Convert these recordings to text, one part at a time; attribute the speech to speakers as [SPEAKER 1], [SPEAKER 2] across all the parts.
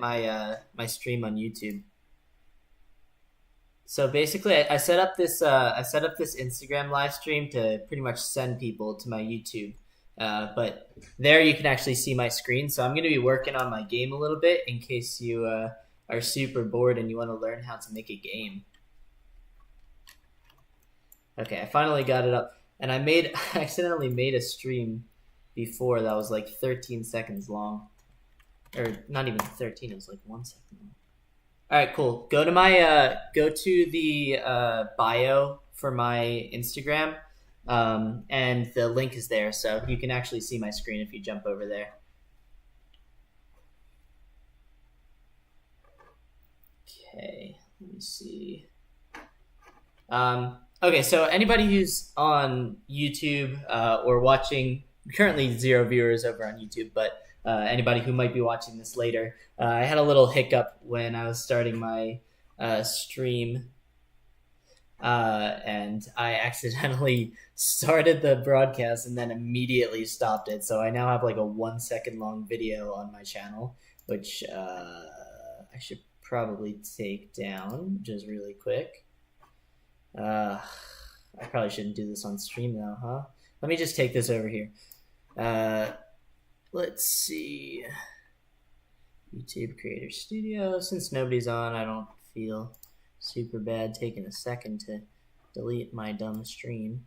[SPEAKER 1] my stream on YouTube. So basically, I set up this Instagram live stream to pretty much send people to my YouTube. But there you can actually see my screen. So I'm going to be working on my game a little bit in case you are super bored and you want to learn how to make a game. Okay, I finally got it up, and I accidentally made a stream before that was like 13 seconds long, or not even 13. It was like 1 second long. All right, cool. Go to the bio for my Instagram, and the link is there, so you can actually see my screen if you jump over there. Okay, let me see. Okay, so anybody who's on YouTube or watching, currently 0 viewers over on YouTube, but anybody who might be watching this later, I had a little hiccup when I was starting my stream, and I accidentally started the broadcast and then immediately stopped it. So I now have like a 1 second long video on my channel, which I should probably take down just really quick. I probably shouldn't do this on stream though, huh? Let me just take this over here. Let's see. YouTube Creator Studio. Since nobody's on, I don't feel super bad taking a second to delete my dumb stream.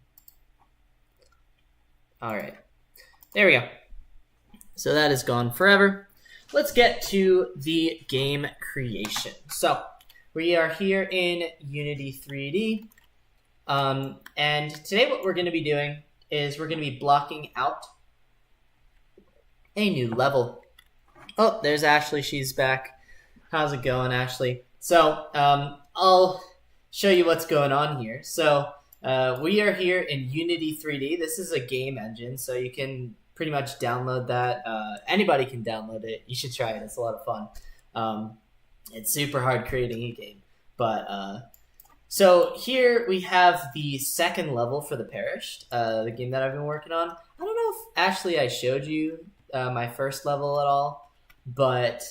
[SPEAKER 1] All right, there we go. So that is gone forever. Let's get to the game creation. So we are here in Unity3D. And today what we're going to be doing is we're going to be blocking out a new level. Oh, there's Ashley. She's back. How's it going, Ashley? So I'll show you what's going on here. So we are here in Unity3D. This is a game engine, so you can pretty much download that. Anybody can download it. You should try it. It's a lot of fun. It's super hard creating a game. But so here we have the second level for the Perished, the game that I've been working on. I don't know if, Ashley, I showed you my first level at all, but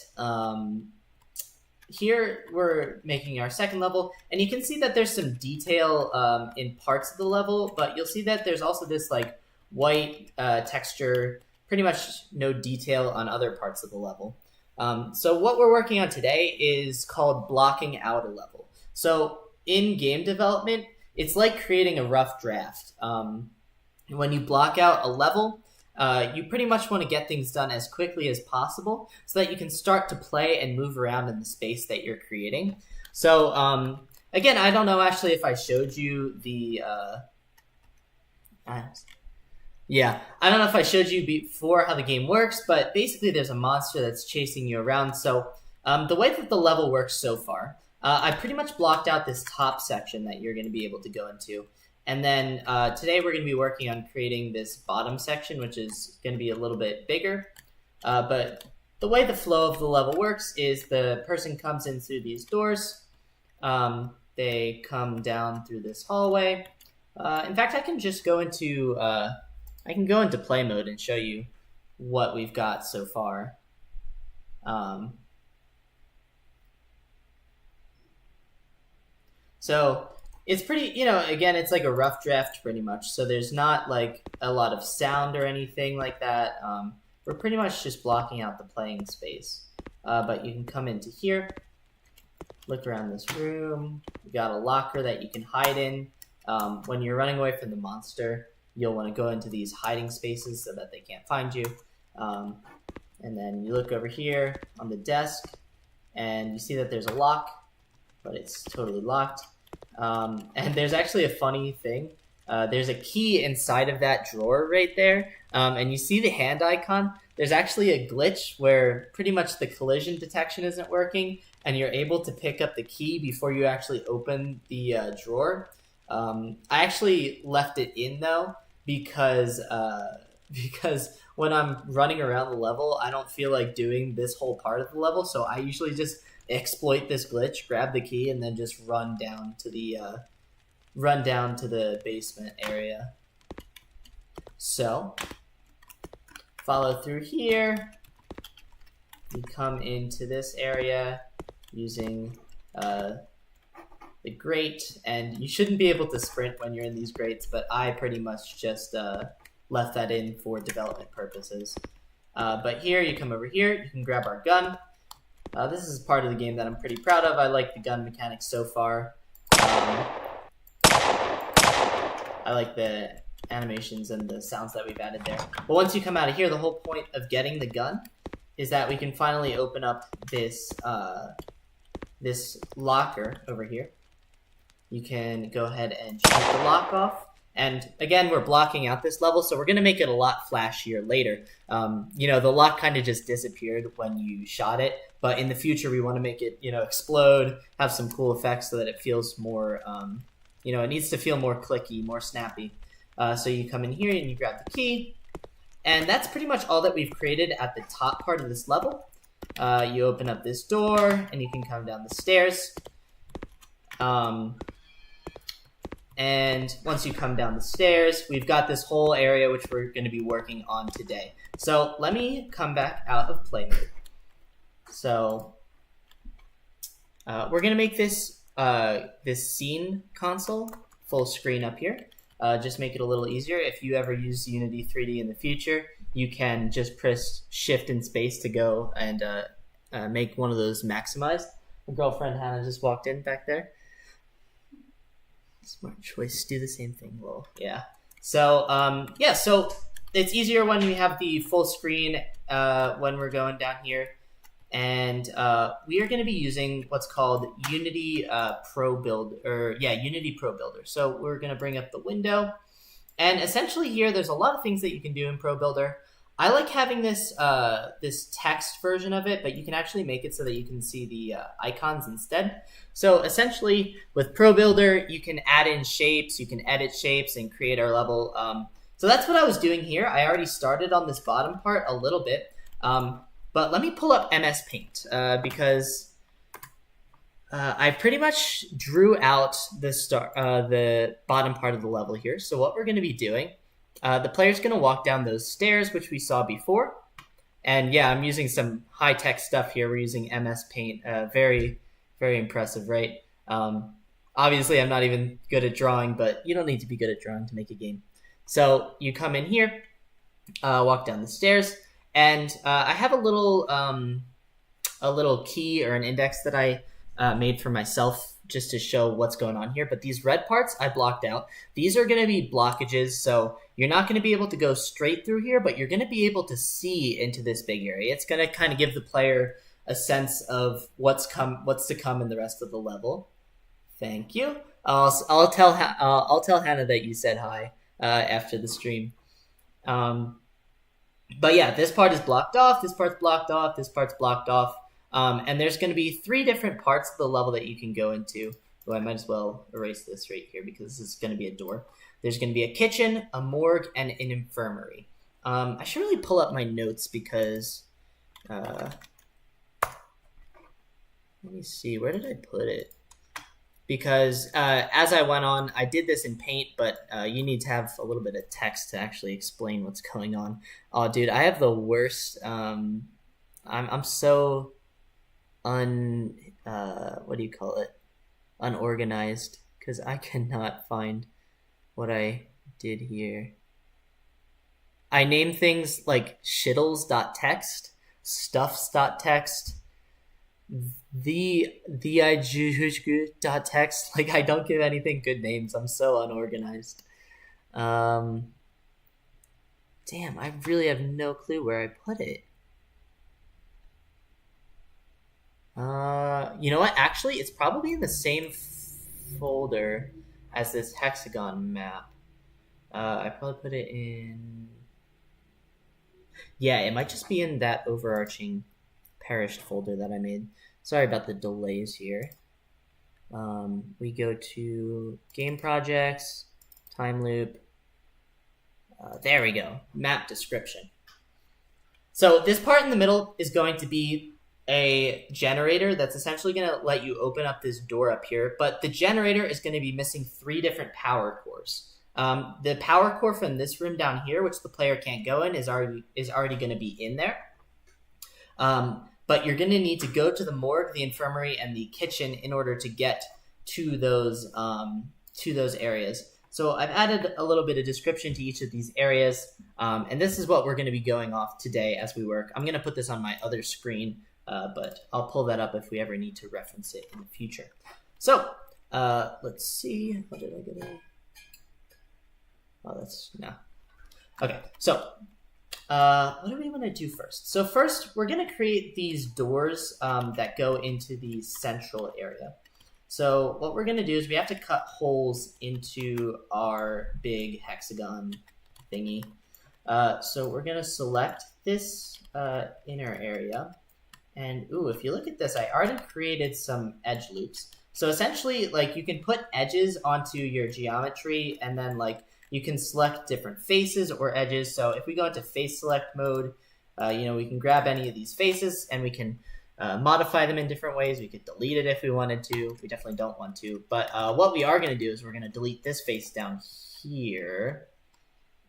[SPEAKER 1] here we're making our second level, and you can see that there's some detail in parts of the level, but you'll see that there's also this like white texture, pretty much no detail on other parts of the level. So what we're working on today is called blocking out a level. So in game development, it's like creating a rough draft. When you block out a level, you pretty much want to get things done as quickly as possible so that you can start to play and move around in the space that you're creating. So again, I don't know actually if I showed you the yeah, I don't know if I showed you before how the game works, but basically there's a monster that's chasing you around. So the way that the level works so far, I pretty much blocked out this top section that you're going to be able to go into. And then today we're going to be working on creating this bottom section, which is going to be a little bit bigger. But the way the flow of the level works is the person comes in through these doors. They come down through this hallway. In fact, I can just go into play mode and show you what we've got so far. So it's pretty, again, it's like a rough draft pretty much. So there's not like a lot of sound or anything like that. We're pretty much just blocking out the playing space. But you can come into here, look around this room. We got a locker that you can hide in. When you're running away from the monster, you'll want to go into these hiding spaces so that they can't find you. And then you look over here on the desk, and you see that there's a lock, but it's totally locked. And there's actually a funny thing. There's a key inside of that drawer right there, and you see the hand icon. There's actually a glitch where pretty much the collision detection isn't working, and you're able to pick up the key before you actually open the drawer. I actually left it in though, because when I'm running around the level, I don't feel like doing this whole part of the level, so I usually just exploit this glitch, grab the key, and then just run down to the basement area. So follow through here, you come into this area using the grate, and you shouldn't be able to sprint when you're in these grates, but I pretty much just left that in for development purposes. But here, you come over here, you can grab our gun. This is part of the game that I'm pretty proud of. I like the gun mechanics so far. I like the animations and the sounds that we've added there. But once you come out of here, the whole point of getting the gun is that we can finally open up this this locker over here. You can go ahead and shoot the lock off. And again, we're blocking out this level, so we're going to make it a lot flashier later. You know, the lock kind of just disappeared when you shot it, but in the future, we want to make it, you know, explode, have some cool effects so that it feels more, you know, it needs to feel more clicky, more snappy. So you come in here and you grab the key, and that's pretty much all that we've created at the top part of this level. You open up this door, and you can come down the stairs. And once you come down the stairs, we've got this whole area which we're going to be working on today. So let me come back out of play mode. So we're going to make this this scene console full screen up here. Just make it a little easier. If you ever use Unity3D in the future, you can just press Shift and Space to go and make one of those maximized. My girlfriend Hannah just walked in back there. Smart choice. Do the same thing, lol. Yeah. So, yeah, so it's easier when we have the full screen when we're going down here. And we are going to be using what's called Unity ProBuilder. Unity ProBuilder. So we're going to bring up the window. And essentially here, there's a lot of things that you can do in ProBuilder. I like having this this text version of it, but you can actually make it so that you can see the icons instead. So essentially, with ProBuilder, you can add in shapes, you can edit shapes, and create our level. So that's what I was doing here. I already started on this bottom part a little bit, but let me pull up MS Paint because I pretty much drew out the bottom part of the level here. So what we're going to be doing. The player's going to walk down those stairs, which we saw before. And yeah, I'm using some high-tech stuff here. We're using MS Paint. Very, very impressive, right? Obviously, I'm not even good at drawing, but you don't need to be good at drawing to make a game. So you come in here, walk down the stairs, and I have a little key or an index that I made for myself just to show what's going on here. But these red parts I blocked out. These are going to be blockages, so you're not going to be able to go straight through here, but you're going to be able to see into this big area. It's going to kind of give the player a sense of what's to come in the rest of the level. Thank you. I'll tell Hannah that you said hi after the stream. But yeah, this part is blocked off. This part's blocked off. This part's blocked off. And there's going to be 3 different parts of the level that you can go into. Well, I might as well erase this right here because this is going to be a door. There's going to be a kitchen, a morgue, and an infirmary. I should really pull up my notes because... let me see. Where did I put it? Because as I went on, I did this in Paint, but you need to have a little bit of text to actually explain what's going on. Oh, dude, I have the worst... I'm so... what do you call it? Unorganized, because I cannot find what I did here. I named things like shittles.txt, stuffs.txt, the.text. Like, I don't give anything good names. I'm so unorganized. Damn, I really have no clue where I put it. You know what? Actually, it's probably in the same folder as this hexagon map. I probably put it in... Yeah, it might just be in that overarching perished folder that I made. Sorry about the delays here. We go to game projects, time loop. There we go. Map description. So this part in the middle is going to be a generator that's essentially going to let you open up this door up here, but the generator is going to be missing 3 different power cores. The power core from this room down here, which the player can't go in, is already going to be in there. but you're going to need to go to the morgue, the infirmary, and the kitchen in order to get to those areas. So I've added a little bit of description to each of these areas, and this is what we're going to be going off today as we work. I'm going to put this on my other screen, but I'll pull that up if we ever need to reference it in the future. So let's see. What did I get? Oh, that's no. Okay, so what do we want to do first? So first, we're going to create these doors that go into the central area. So what we're going to do is we have to cut holes into our big hexagon thingy. So we're going to select this inner area. And ooh, if you look at this, I already created some edge loops. So essentially, like, you can put edges onto your geometry, and then like you can select different faces or edges. So if we go into face select mode, we can grab any of these faces and we can modify them in different ways. We could delete it if we wanted to. We definitely don't want to. But what we are going to do is we're going to delete this face down here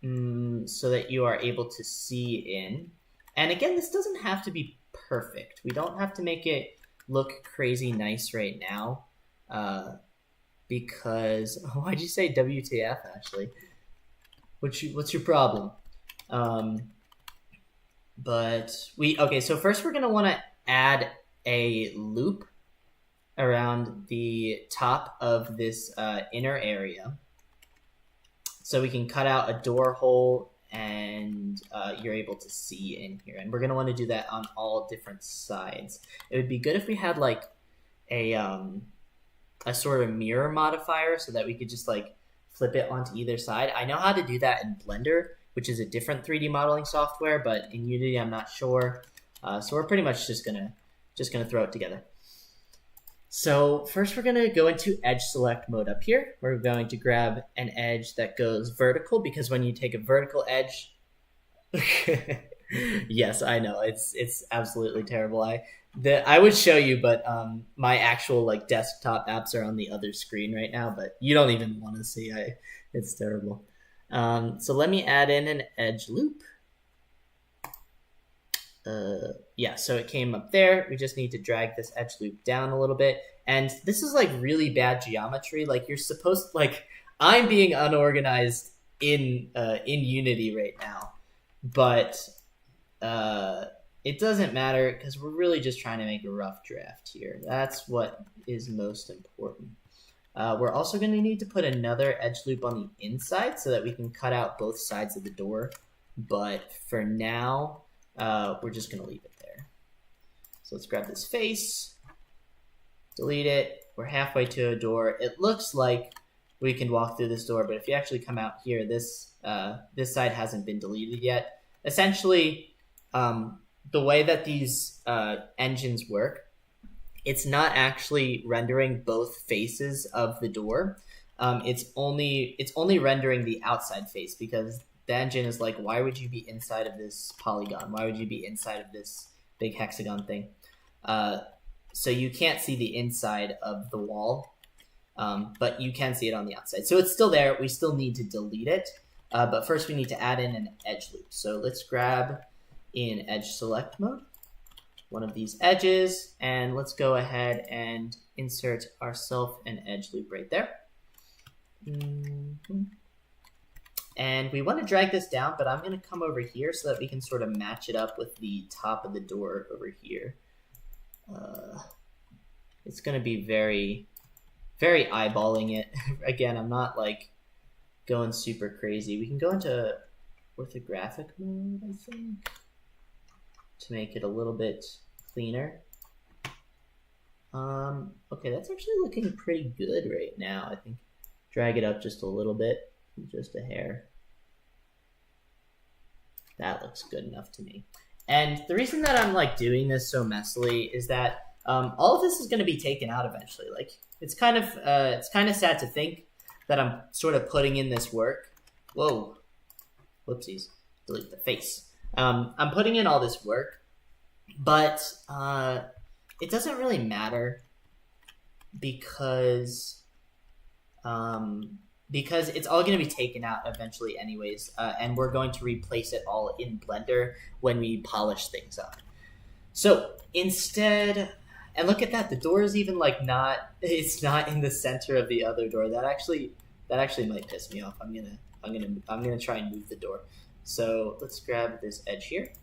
[SPEAKER 1] so that you are able to see in. And again, this doesn't have to be perfect. We don't have to make it look crazy nice right now because why'd you say WTF, Ashley? What's your problem? So first we're going to want to add a loop around the top of this inner area. So we can cut out a door hole and you're able to see in here. And we're going to want to do that on all different sides. It would be good if we had like a sort of mirror modifier so that we could just like flip it onto either side. I know how to do that in Blender, which is a different 3D modeling software, but in Unity I'm not sure. So we're pretty much just gonna throw it together. So first we're gonna go into edge select mode up here. We're going to grab an edge that goes vertical, because when you take a vertical edge, yes, I know it's absolutely terrible. I would show you, but my actual like desktop apps are on the other screen right now, but you don't even want to see. It's terrible. So let me add in an edge loop. So it came up there. We just need to drag this edge loop down a little bit. And this is like really bad geometry. Like you're supposed to, like, I'm being unorganized in Unity right now, but it doesn't matter because we're really just trying to make a rough draft here. That's what is most important. We're also going to need to put another edge loop on the inside so that we can cut out both sides of the door. But for now, we're just going to leave it there. So let's grab this face, delete it. We're halfway to a door. It looks like we can walk through this door, but if you actually come out here, this side hasn't been deleted yet. Essentially, the way that these engines work, it's not actually rendering both faces of the door. It's only rendering the outside face, because the engine is like, why would you be inside of this polygon? Why would you be inside of this big hexagon thing? So you can't see the inside of the wall, but you can see it on the outside. So it's still there. We still need to delete it. But first we need to add in an edge loop. So let's grab in edge select mode one of these edges, and let's go ahead and insert ourselves an edge loop right there. And we want to drag this down, but I'm going to come over here so that we can sort of match it up with the top of the door over here. It's going to be very, very eyeballing it. Again, I'm not like going super crazy. We can go into orthographic mode, I think, to make it a little bit cleaner. Okay, that's actually looking pretty good right now. I think drag it up just a little bit, just a hair. That looks good enough to me. And the reason that I'm like doing this so messily is that all of this is going to be taken out eventually. Like it's kind of sad to think that I'm sort of putting in this work. Whoa, whoopsies, delete the face. I'm putting in all this work, but it doesn't really matter because it's all going to be taken out eventually anyways, and we're going to replace it all in Blender when we polish things up. So instead, and look at that, the door is even like it's not in the center of the other door. That actually might piss me off. I'm gonna try and move the door. So let's grab this edge here.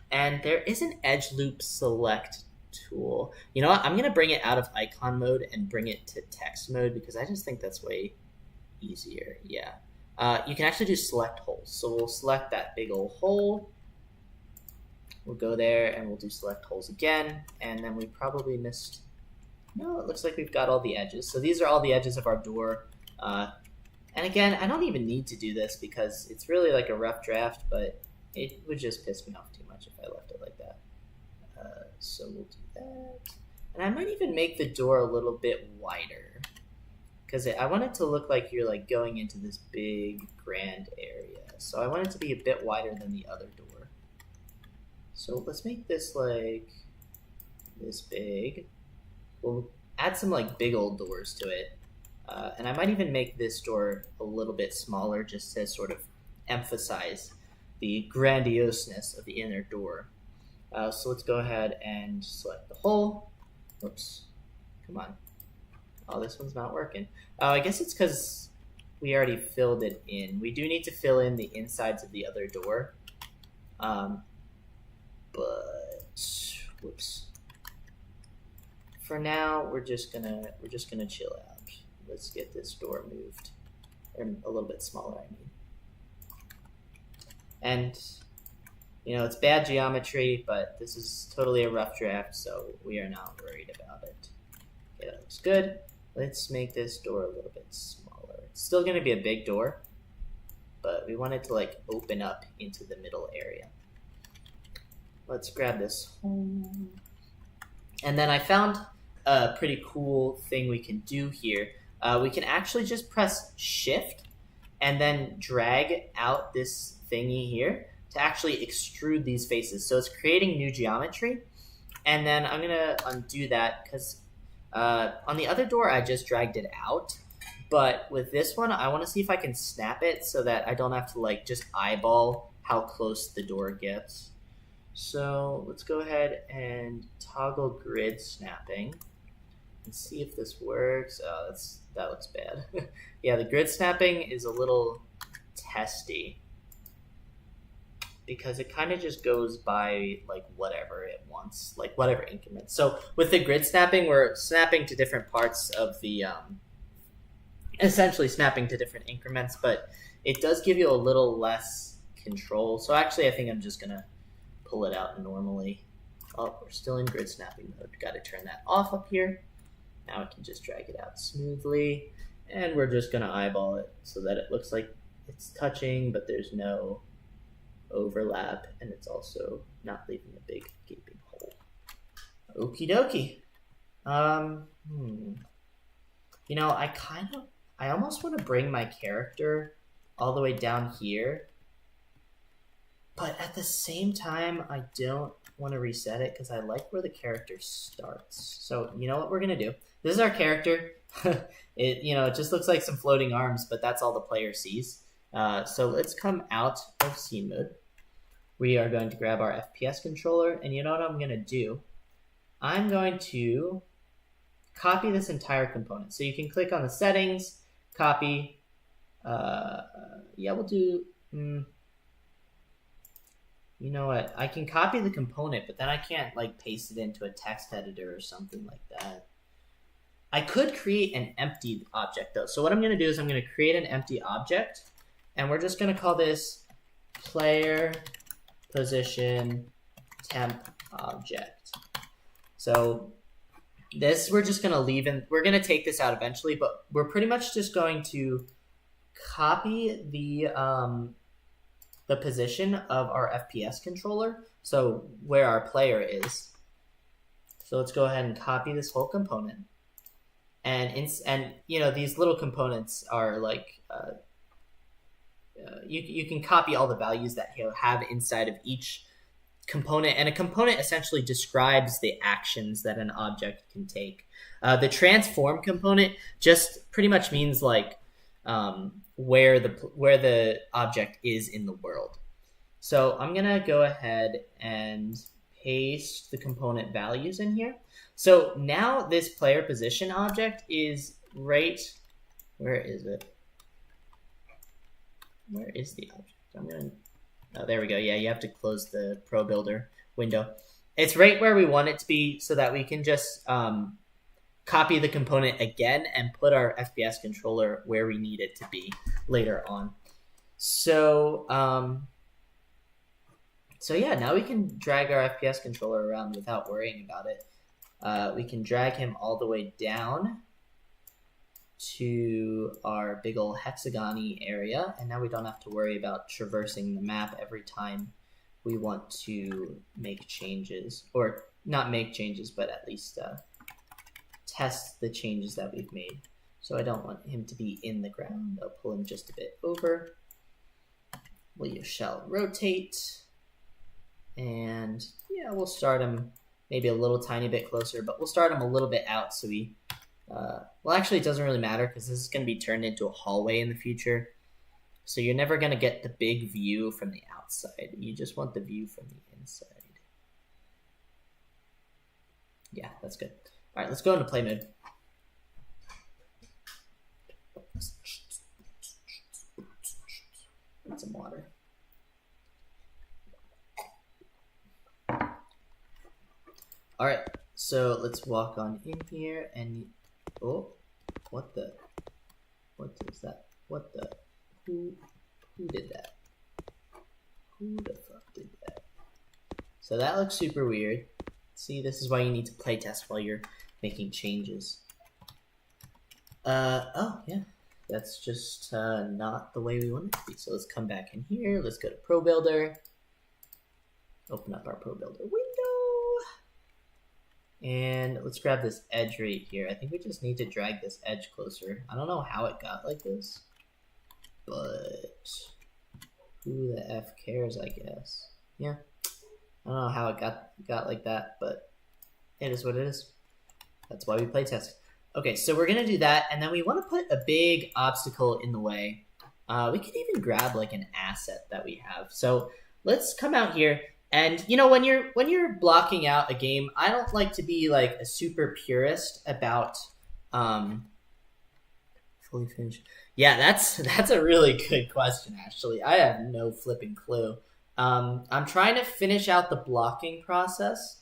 [SPEAKER 1] And there is an edge loop select tool. You know what? I'm gonna bring it out of icon mode and bring it to text mode because I just think that's way easier. Yeah. You can actually do select holes. So we'll select that big old hole. We'll go there and we'll do select holes again. And then we probably missed... No, it looks like we've got all the edges. So these are all the edges of our door. And again, I don't even need to do this because it's really like a rough draft, but it would just piss me off too much if I left it like that. So we'll do that. And I might even make the door a little bit wider because I want it to look like you're like going into this big grand area. So I want it to be a bit wider than the other door. So let's make this like this big. We'll add some like big old doors to it. And I might even make this door a little bit smaller just to sort of emphasize the grandioseness of the inner door. So let's go ahead and select the hole. Whoops. Come on. Oh, this one's not working. I guess it's because we already filled it in. We do need to fill in the insides of the other door. But whoops. For now, we're just gonna chill out. Let's get this door moved, or a little bit smaller, I mean. And you know, it's bad geometry, but this is totally a rough draft, so we are not worried about it. Okay, that looks good. Let's make this door a little bit smaller. It's still gonna be a big door, but we want it to like open up into the middle area. Let's grab this hole. And then I found a pretty cool thing we can do here. We can actually just press shift and then drag out this thingy here to actually extrude these faces. So it's creating new geometry. And then I'm gonna undo that because on the other door I just dragged it out. But with this one, I wanna see if I can snap it so that I don't have to like just eyeball how close the door gets. So let's go ahead and toggle grid snapping and see if this works. Oh, that looks bad. Yeah, the grid snapping is a little testy because it kind of just goes by like whatever it wants, like whatever increments. So with the grid snapping, we're snapping to different parts of the, essentially snapping to different increments, but it does give you a little less control. So actually, I think I'm just gonna pull it out normally. Oh, we're still in grid snapping mode. Got to turn that off up here. Now I can just drag it out smoothly, and we're just gonna eyeball it so that it looks like it's touching, but there's no overlap, and it's also not leaving a big gaping hole. Okie dokie. You know, I almost want to bring my character all the way down here, but at the same time, I don't want to reset it because I like where the character starts. So you know what we're gonna do? This is our character. It just looks like some floating arms, but that's all the player sees. So let's come out of scene mode. We are going to grab our FPS controller, and you know what I'm gonna do? I'm going to copy this entire component. So you can click on the settings, copy. Yeah, we'll do. You know what? I can copy the component, but then I can't like paste it into a text editor or something like that. I could create an empty object though. So what I'm going to do is I'm going to create an empty object, and we're just going to call this player position temp object. So this we're just going to leave in. We're going to take this out eventually, but we're pretty much just going to copy the position of our FPS controller, so where our player is. So let's go ahead and copy this whole component. And you know, these little components are like you can copy all the values that he'll have inside of each component, and a component essentially describes the actions that an object can take. The transform component just pretty much means like where the object is in the world. So I'm gonna go ahead and paste the component values in here. So now this player position object is right, where is it? Where is the object? I'm gonna, oh, there we go. Yeah, you have to close the ProBuilder window. It's right where we want it to be so that we can just copy the component again and put our FPS controller where we need it to be later on. So, so yeah, now we can drag our FPS controller around without worrying about it. We can drag him all the way down to our big ol' hexagon-y area, and now we don't have to worry about traversing the map every time we want to make changes, or not make changes, but at least test the changes that we've made. So I don't want him to be in the ground. I'll pull him just a bit over. We shall rotate, and yeah, we'll start him maybe a little tiny bit closer, but we'll start him a little bit out so we well, actually, it doesn't really matter because this is going to be turned into a hallway in the future. So you're never going to get the big view from the outside. You just want the view from the inside. Yeah, that's good. All right, let's go into play mode. Get some water. All right, so let's walk on in here and... Oh, what is that? What the? Who did that? Who the fuck did that? So that looks super weird. See, this is why you need to playtest while you're making changes. Oh yeah, that's just not the way we want it to be. So let's come back in here. Let's go to ProBuilder. Open up our ProBuilder window. And let's grab this edge right here. I think we just need to drag this edge closer. I don't know how it got like this, but who the F cares, I guess. Yeah, I don't know how it got like that, but it is what it is. That's why we play test. Okay, so we're gonna do that, and then we want to put a big obstacle in the way. We could even grab like an asset that we have. So let's come out here. And you know, when you're blocking out a game, I don't like to be like a super purist about fully finished. Yeah, that's a really good question, actually. I have no flipping clue. I'm trying to finish out the blocking process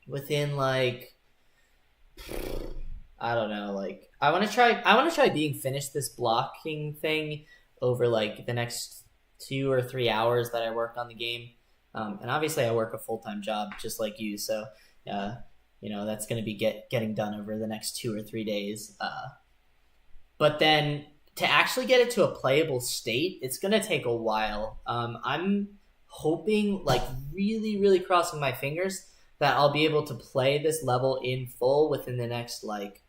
[SPEAKER 1] within like, I don't know, like I want to try being finished this blocking thing over like the next 2 or 3 hours that I work on the game. And obviously I work a full-time job just like you, so you know, that's going to be getting done over the next 2 or 3 days. But then to actually get it to a playable state, it's going to take a while. I'm hoping, like really, really crossing my fingers, that I'll be able to play this level in full within the next like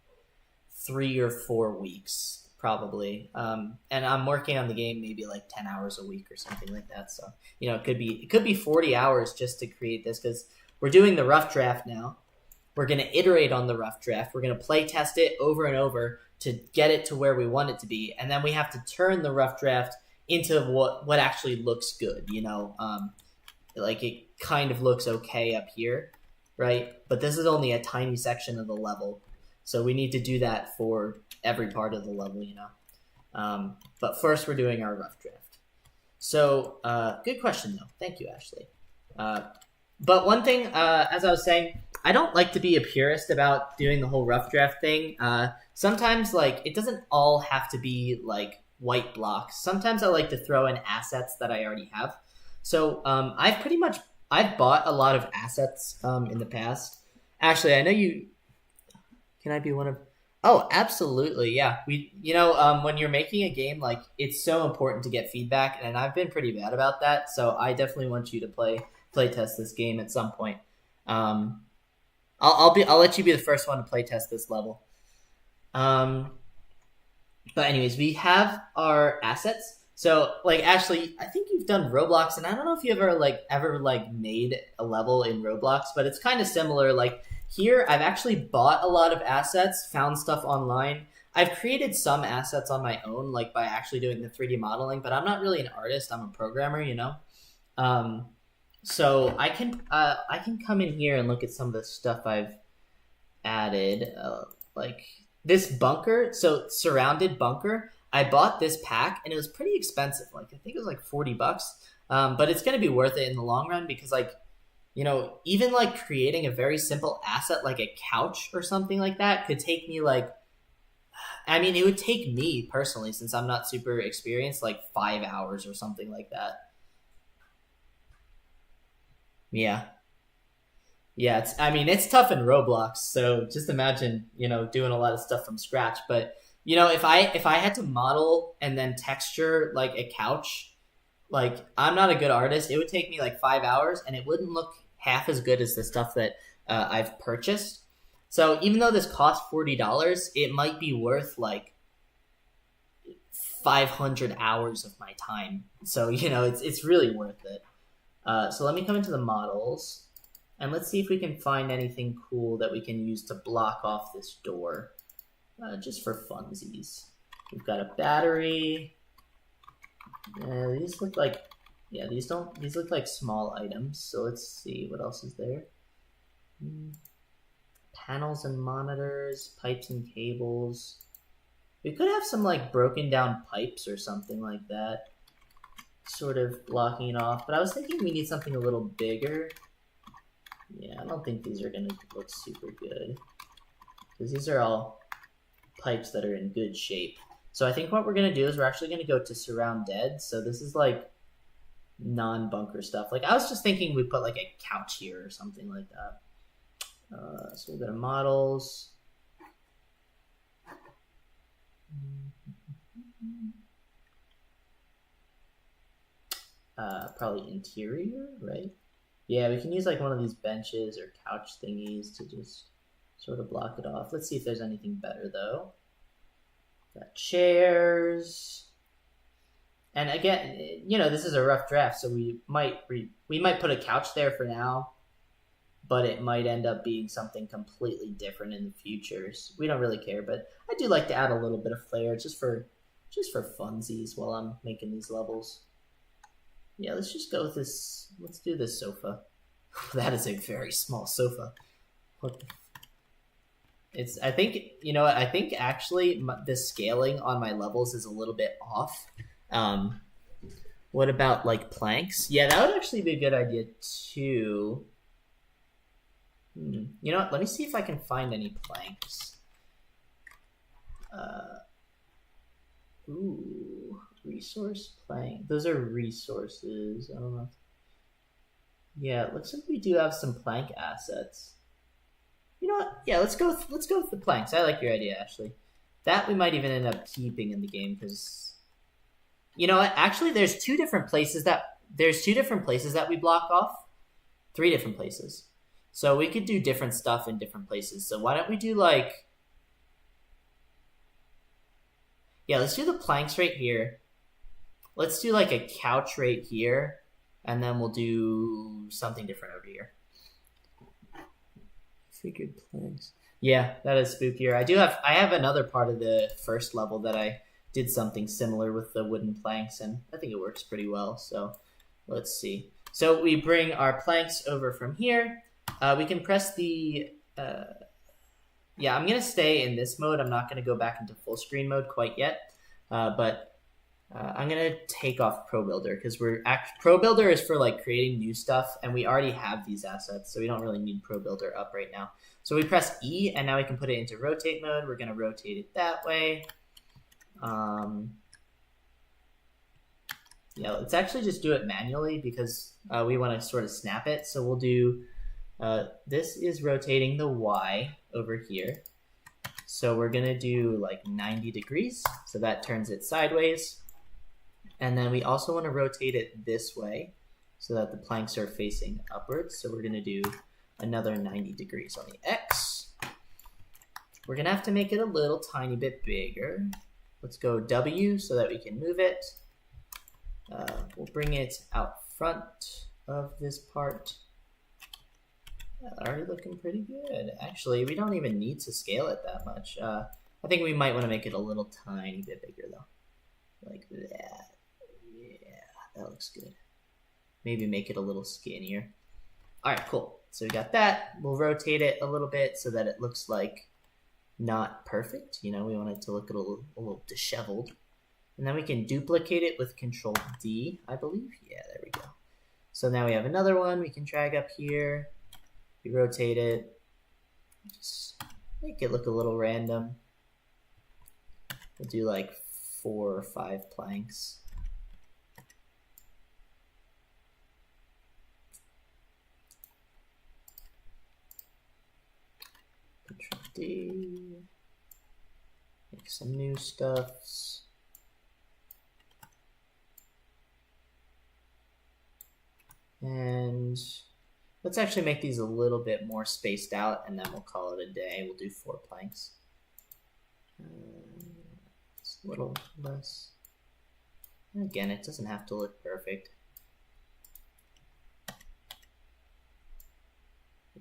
[SPEAKER 1] 3 or 4 weeks. Probably, and I'm working on the game maybe like 10 hours a week or something like that. So you know, it could be 40 hours just to create this, because we're doing the rough draft now. We're going to iterate on the rough draft. We're going to play test it over and over to get it to where we want it to be, and then we have to turn the rough draft into what actually looks good. You know, like it kind of looks okay up here, right? But this is only a tiny section of the level, so we need to do that for every part of the level, you know. But first we're doing our rough draft. So good question though. Thank you, Ashley. But one thing, as I was saying, I don't like to be a purist about doing the whole rough draft thing. Sometimes like it doesn't all have to be like white blocks. Sometimes I like to throw in assets that I already have. So I've bought a lot of assets in the past. Ashley, I know you. Can I be one of? Oh, absolutely, yeah. When you're making a game, like it's so important to get feedback, and I've been pretty bad about that. So I definitely want you to play test this game at some point. I'll let you be the first one to play test this level. But anyways, we have our assets. So like Ashley, I think you've done Roblox, and I don't know if you ever made a level in Roblox, but it's kind of similar. Like here, I've actually bought a lot of assets, found stuff online. I've created some assets on my own, like by actually doing the 3D modeling, but I'm not really an artist. I'm a programmer, you know. So I can come in here and look at some of the stuff I've added, like this bunker. So surrounded bunker. I bought this pack and it was pretty expensive. Like I think it was like $40. But it's gonna be worth it in the long run because like even like creating a very simple asset like a couch or something like that could take me like I mean, it would take me personally, since I'm not super experienced, like 5 hours or something like that. Yeah. Yeah, I mean, it's tough in Roblox, so just imagine, doing a lot of stuff from scratch. But, if I had to model and then texture like a couch, like I'm not a good artist, it would take me like 5 hours and it wouldn't look half as good as the stuff that I've purchased. So even though this costs $40, it might be worth like 500 hours of my time. So it's really worth it. So let me come into the models, and let's see if we can find anything cool that we can use to block off this door, just for funsies. We've got a battery. These look like, yeah, these look like small items. So let's see what else is there. Panels and monitors, pipes and cables. We could have some like broken down pipes or something like that, sort of blocking it off. But I was thinking we need something a little bigger. Yeah, I don't think these are gonna look super good because these are all pipes that are in good shape. So I think what we're gonna do is we're actually gonna go to surround dead. So this is like non-bunker stuff. Like I was just thinking we put like a couch here or something like that. So we'll go to models. Probably interior, right? Yeah, we can use like one of these benches or couch thingies to just sort of block it off. Let's see if there's anything better though. Got chairs. And again, this is a rough draft, so we might put a couch there for now, but it might end up being something completely different in the futures. We don't really care, but I do like to add a little bit of flair just for funsies while I'm making these levels. Yeah, let's just go with this. Let's do this sofa. That is a very small sofa. What the It's. I think what. I think actually the scaling on my levels is a little bit off. What about like planks? Yeah, that would actually be a good idea too. You know what? Let me see if I can find any planks. Ooh, resource plank. Those are resources. I don't know. Yeah, it looks like we do have some plank assets. You know what? Yeah, let's go with the planks. I like your idea, actually. That we might even end up keeping in the game because, you know what? Actually, there's two different places that we block off. 3 different places. So we could do different stuff in different places. So why don't we do like, yeah, let's do the planks right here. Let's do like a couch right here, and then we'll do something different over here. Figured planks. Yeah, that is spookier. I have another part of the first level that I did something similar with the wooden planks, and I think it works pretty well. So let's see. So we bring our planks over from here. We can press the... yeah, I'm going to stay in this mode. I'm not going to go back into full screen mode quite yet. But I'm going to take off ProBuilder because ProBuilder is for like creating new stuff, and we already have these assets, so we don't really need ProBuilder up right now. So we press E, and now we can put it into rotate mode. We're going to rotate it that way. Yeah, let's actually just do it manually because we want to sort of snap it. So we'll do... this is rotating the Y over here. So we're going to do like 90 degrees. So that turns it sideways. And then we also want to rotate it this way so that the planks are facing upwards. So we're going to do another 90 degrees on the X. We're going to have to make it a little tiny bit bigger. Let's go W so that we can move it. We'll bring it out front of this part. Already looking pretty good. Actually, we don't even need to scale it that much. I think we might want to make it a little tiny bit bigger though. Like that. Yeah, that looks good. maybe make it a little skinnier. All right, cool. So we got that. We'll rotate it a little bit so that it looks like not perfect. You know, we want it to look a little disheveled. And then we can duplicate it with Control D, I believe. Yeah, there we go. So now we have another one we can drag up here. We rotate it. Just make it look a little random. We'll do like 4 or 5 planks. Control D. Make some new stuffs. And let's actually make these a little bit more spaced out, and then we'll call it a day. We'll do 4 planks. It's a little less. And again, it doesn't have to look perfect.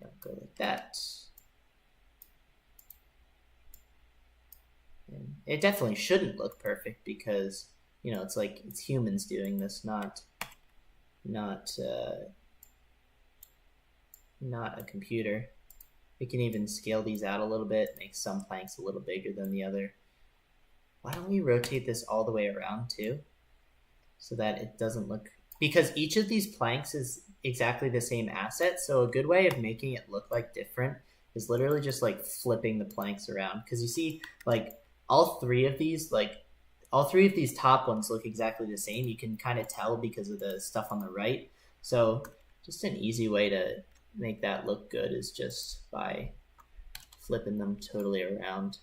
[SPEAKER 1] Yeah, go like that. And it definitely shouldn't look perfect because, you know, it's like it's humans doing this, not a computer. We can even scale these out a little bit, make some planks a little bigger than the other. Why don't we rotate this all the way around too, so that it doesn't look, because each of these planks is exactly the same asset, so a good way of making it look like different is literally just like flipping the planks around, because you see like all three of these top ones look exactly the same. You can kind of tell because of the stuff on the right. So just an easy way to make that look good is just by flipping them totally around.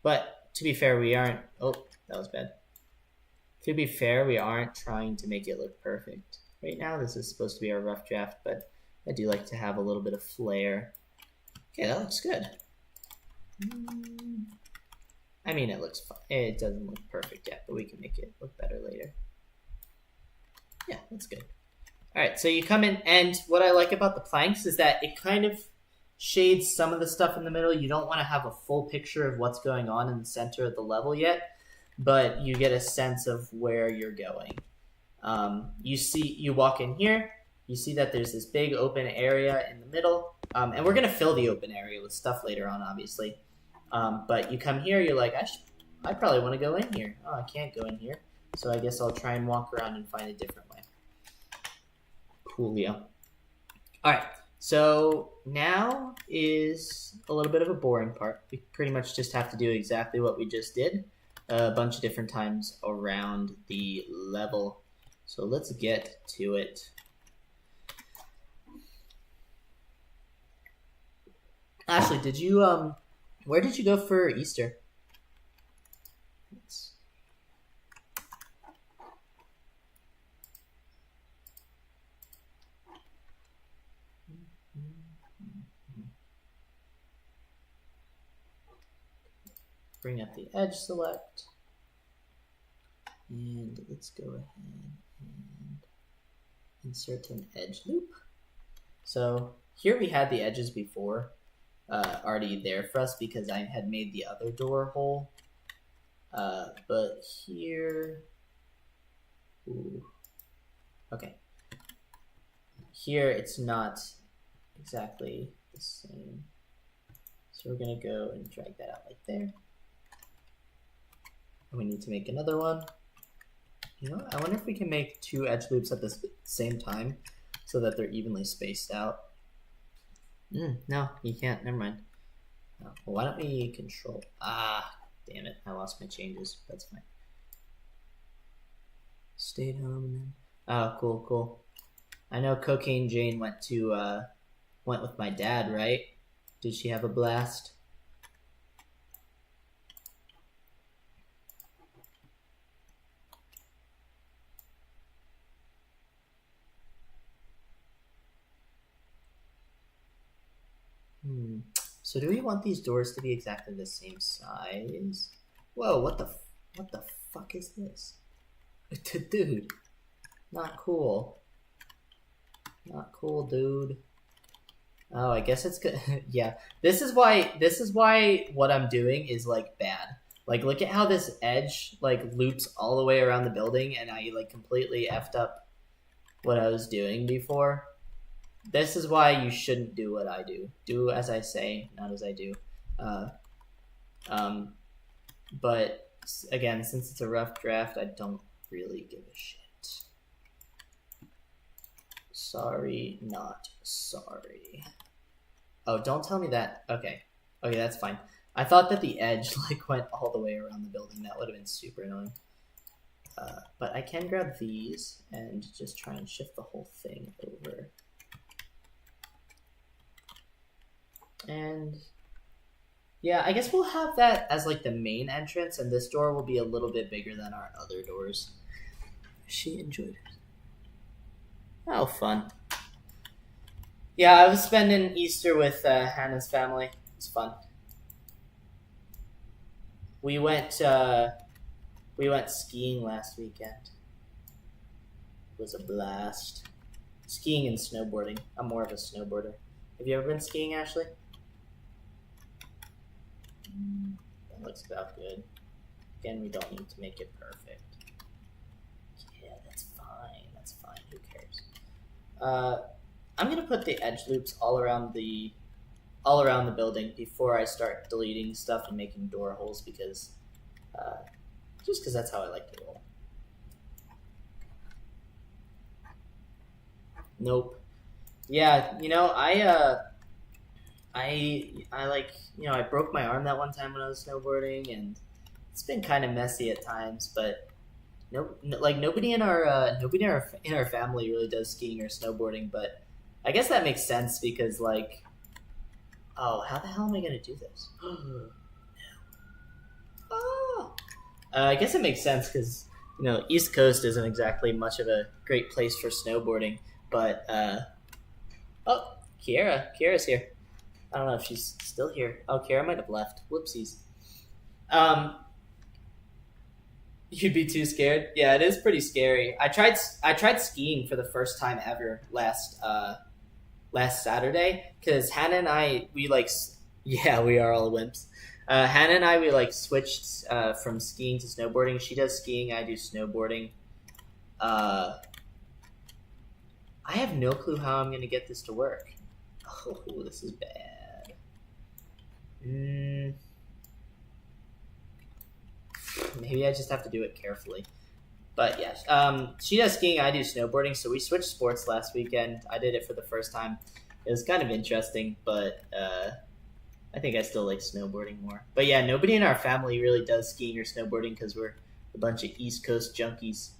[SPEAKER 1] But to be fair, we aren't, oh, that was bad. To be fair, we aren't trying to make it look perfect. Right now, this is supposed to be our rough draft, but I do like to have a little bit of flair. Okay, that looks good. I mean, it looks fine. It doesn't look perfect yet, but we can make it look better later. Yeah, that's good. All right, so you come in, and what I like about the planks is that it kind of shades some of the stuff in the middle. You don't want to have a full picture of what's going on in the center of the level yet, but you get a sense of where you're going. You walk in here, you see that there's this big open area in the middle, and we're going to fill the open area with stuff later on, obviously. But you come here, you're like, I probably want to go in here. Oh, I can't go in here, so I guess I'll try and walk around and find a different way. Coolio. All right, so now is a little bit of a boring part. We pretty much just have to do exactly what we just did a bunch of different times around the level. So let's get to it. Ashley, did you where did you go for Easter? Let's... Bring up the edge select. And let's go ahead and insert an edge loop. So here we had the edges before. Already there for us because I had made the other door hole. But here, ooh, okay. Here it's not exactly the same. So we're gonna go and drag that out like there. And we need to make another one. You know, I wonder if we can make 2 edge loops at the same time so that they're evenly spaced out. No, you can't. Never mind. Well, why don't we control? Damn it! I lost my changes. That's fine. Stayed home and then. Oh, cool. I know Cocaine Jane went with my dad, right? Did she have a blast? So do we want these doors to be exactly the same size? Whoa, what the fuck is this? Dude, not cool. Not cool, dude. Oh, I guess it's good. Yeah, this is why what I'm doing is like bad. Like, look at how this edge like loops all the way around the building, and I like completely effed up what I was doing before. This is why you shouldn't do what I do. Do as I say, not as I do. But again, since it's a rough draft, I don't really give a shit. Sorry, not sorry. Oh, don't tell me that. Okay, that's fine. I thought that the edge like went all the way around the building. That would have been super annoying. But I can grab these and just try and shift the whole thing over. And yeah, I guess we'll have that as like the main entrance, and this door will be a little bit bigger than our other doors. She enjoyed it. Oh, fun. Yeah, I was spending Easter with Hannah's family. It's fun. We went skiing last weekend. It was a blast. Skiing and snowboarding. I'm more of a snowboarder. Have you ever been skiing, Ashley? That looks about good. Again, we don't need to make it perfect. Yeah, that's fine. That's fine. Who cares? I'm gonna put the edge loops all around the building before I start deleting stuff and making door holes because that's how I like to roll. Nope. Yeah, I broke my arm that one time when I was snowboarding, and it's been kind of messy at times. But nobody in our family really does skiing or snowboarding. But I guess that makes sense because how the hell am I gonna do this? I guess it makes sense because East Coast isn't exactly much of a great place for snowboarding. But Kiara's here. I don't know if she's still here. Oh, Kiara might have left. Whoopsies. You'd be too scared? Yeah, it is pretty scary. I tried skiing for the first time ever last Saturday because Hannah and I we are all wimps. Hannah and I we switched from skiing to snowboarding. She does skiing, I do snowboarding. I have no clue how I'm gonna get this to work. Oh, this is bad. Maybe I just have to do it carefully. But yes, she does skiing, I do snowboarding, so we switched sports last weekend. I did it for the first time. It was kind of interesting, but I think I still like snowboarding more. But yeah, nobody in our family really does skiing or snowboarding because we're a bunch of East Coast junkies.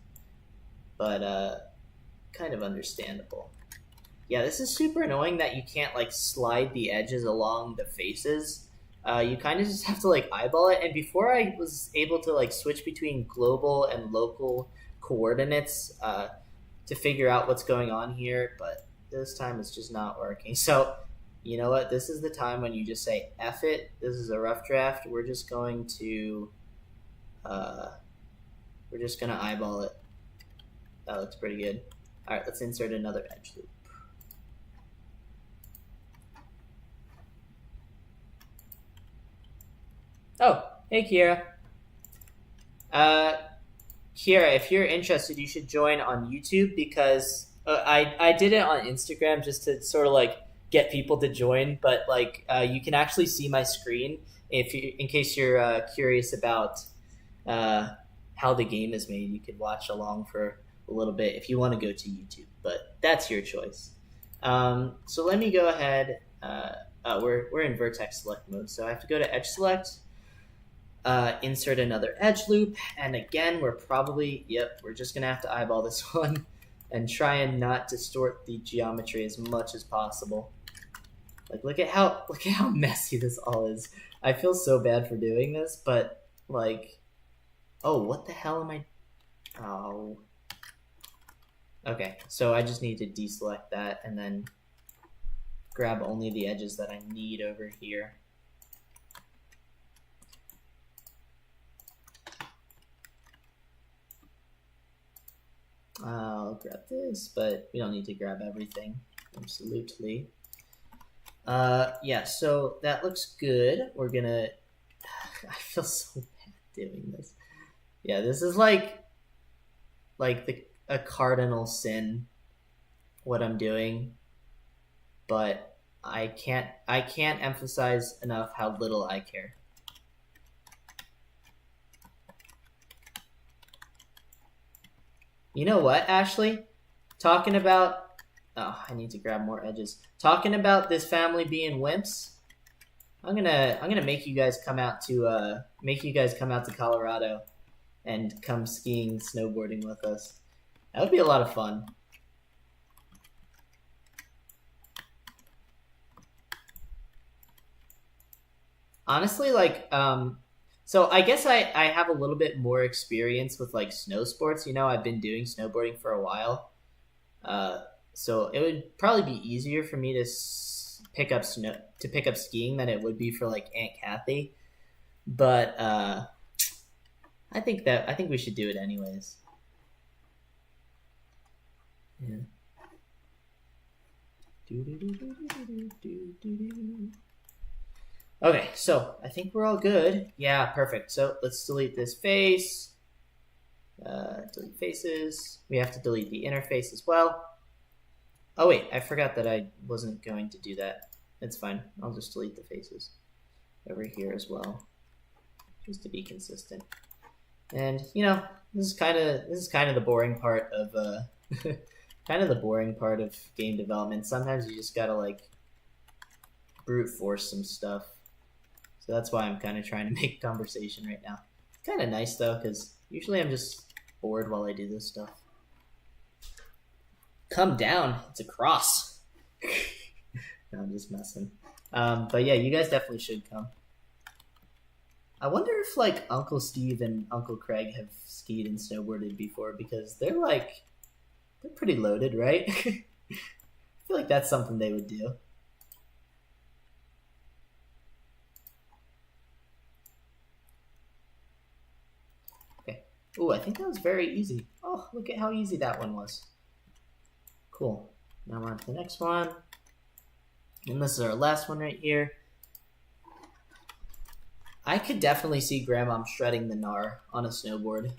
[SPEAKER 1] But kind of understandable. Yeah, this is super annoying that you can't slide the edges along the faces. You kind of just have to eyeball it. And before I was able to switch between global and local coordinates to figure out what's going on here, but this time it's just not working. So you know what? This is the time when you just say, F it. This is a rough draft. We're just going to eyeball it. That looks pretty good. All right, let's insert another edge loop. Oh, hey, Kiara. Kiara, if you're interested, you should join on YouTube because I did it on Instagram just to sort of get people to join, but you can actually see my screen in case you're curious about how the game is made. You could watch along for a little bit if you want to go to YouTube, but that's your choice. So let me go ahead. We're in vertex select mode, so I have to go to edge select, insert another edge loop, and again we're just gonna have to eyeball this one and try and not distort the geometry as much as possible. Look at how messy this all is. I feel so bad for doing this, but oh, what the hell am I? Oh. Okay, so I just need to deselect that and then grab only the edges that I need over here. I'll grab this, but we don't need to grab everything. Absolutely. Yeah, so that looks good. We're gonna... I feel so bad doing this. Yeah, this is a cardinal sin what I'm doing, but I can't emphasize enough how little I care. You know what, Ashley? Talking about, oh, I need to grab more edges. Talking about this family being wimps, I'm gonna make you guys come out to Colorado and come skiing, snowboarding with us. That would be a lot of fun. Honestly, like, so I guess I have a little bit more experience with like snow sports. You know, I've been doing snowboarding for a while, so it would probably be easier for me to pick up skiing than it would be for like Aunt Kathy. But I think we should do it anyways. Yeah. Okay, so I think we're all good. Yeah, perfect. So let's delete this face. Delete faces. We have to delete the interface as well. Oh wait, I forgot that I wasn't going to do that. It's fine. I'll just delete the faces over here as well, just to be consistent. And you know, this is kind of the boring part of game development. Sometimes you just gotta like brute force some stuff. So that's why I'm kind of trying to make conversation right now. It's kind of nice though, because usually I'm just bored while I do this stuff. Come down. It's a cross. No, I'm just messing. But yeah, you guys definitely should come. I wonder if like Uncle Steve and Uncle Craig have skied and snowboarded before, because they're pretty loaded, right? I feel like that's something they would do. Okay. Ooh, I think that was very easy. Oh, look at how easy that one was. Cool. Now we're on to the next one. And this is our last one right here. I could definitely see Grandma shredding the gnar on a snowboard.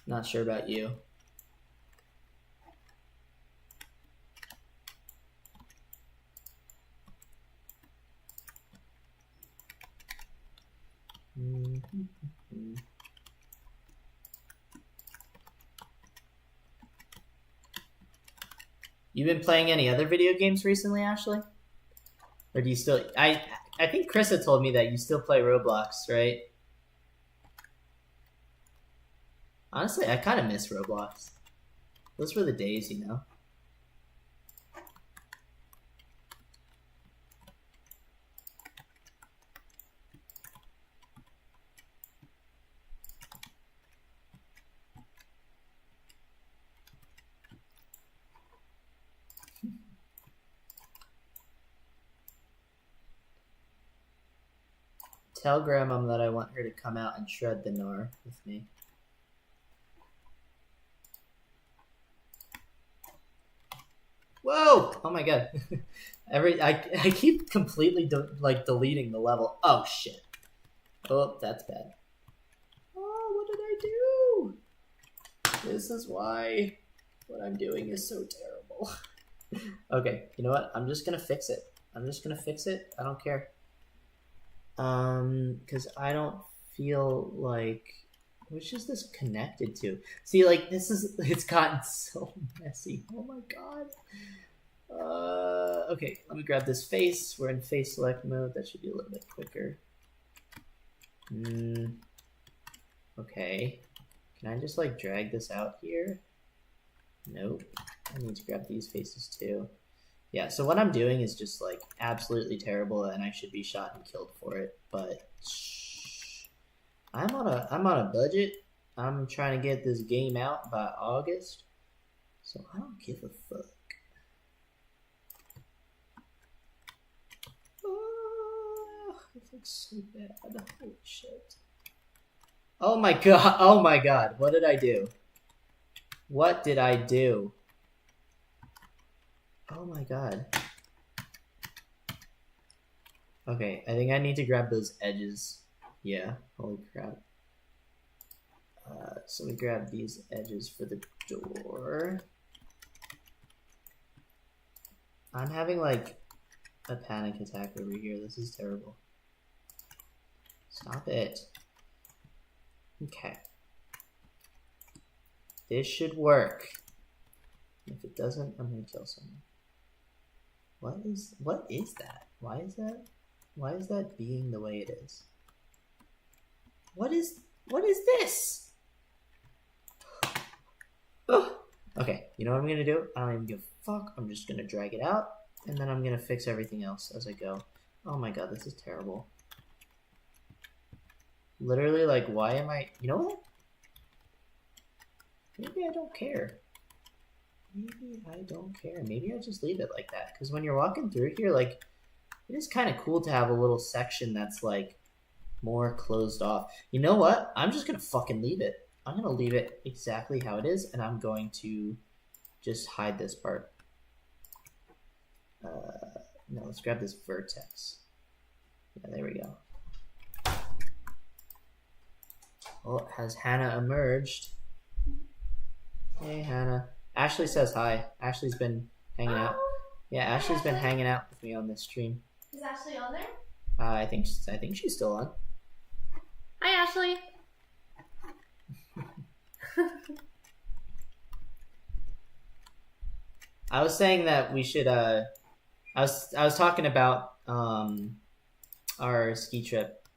[SPEAKER 1] Not sure about you. You've been playing any other video games recently, Ashley? Or do you still... I think Chris had told me that you still play Roblox, right? Honestly, I kind of miss Roblox. Those were the days, you know? Tell Grandma that I want her to come out and shred the gnar with me. Whoa! Oh my god. I keep completely deleting the level. Oh shit. Oh, that's bad. Oh, what did I do? This is why what I'm doing is so terrible. Okay, you know what? I'm just gonna fix it. I don't care. Because I don't feel like... Which is this connected to? See, like, it's gotten so messy. Oh my god. Okay, let me grab this face. We're in face select mode. That should be a little bit quicker. Okay. Can I just, like, drag this out here? Nope. I need to grab these faces, too. Yeah, so what I'm doing is just, like, absolutely terrible, and I should be shot and killed for it, but... I'm on a budget. I'm trying to get this game out by August, so I don't give a fuck. Oh, it looks so bad. Holy shit. Oh my god. Oh my god. What did I do? What did I do? Oh my god. Okay, I think I need to grab those edges. Yeah, holy crap. So we grab these edges for the door. I'm having like a panic attack over here. This is terrible. Stop it. Okay. This should work. If it doesn't, I'm gonna kill someone. What is that? Why is that being the way it is? What is this? Okay, you know what I'm gonna do? I don't even give a fuck. I'm just gonna drag it out, and then I'm gonna fix everything else as I go. Oh my god, this is terrible. Literally, like, why am I... You know what? Maybe I don't care. Maybe I don't care. Maybe I just leave it like that. Because when you're walking through here, like, it is kind of cool to have a little section that's, like, more closed off. You know what? I'm just gonna fucking leave it. I'm gonna leave it exactly how it is, and I'm going to just hide this part. No, let's grab this vertex. Yeah, there we go. Oh, has Hannah emerged? Hey, Hannah. Ashley says hi. Ashley's been hanging out. Yeah, Ashley's been hanging out with me on this stream.
[SPEAKER 2] Is Ashley on there?
[SPEAKER 1] I think she's still on.
[SPEAKER 2] Hi, Ashley.
[SPEAKER 1] I was saying that we should. I was talking about our ski trip,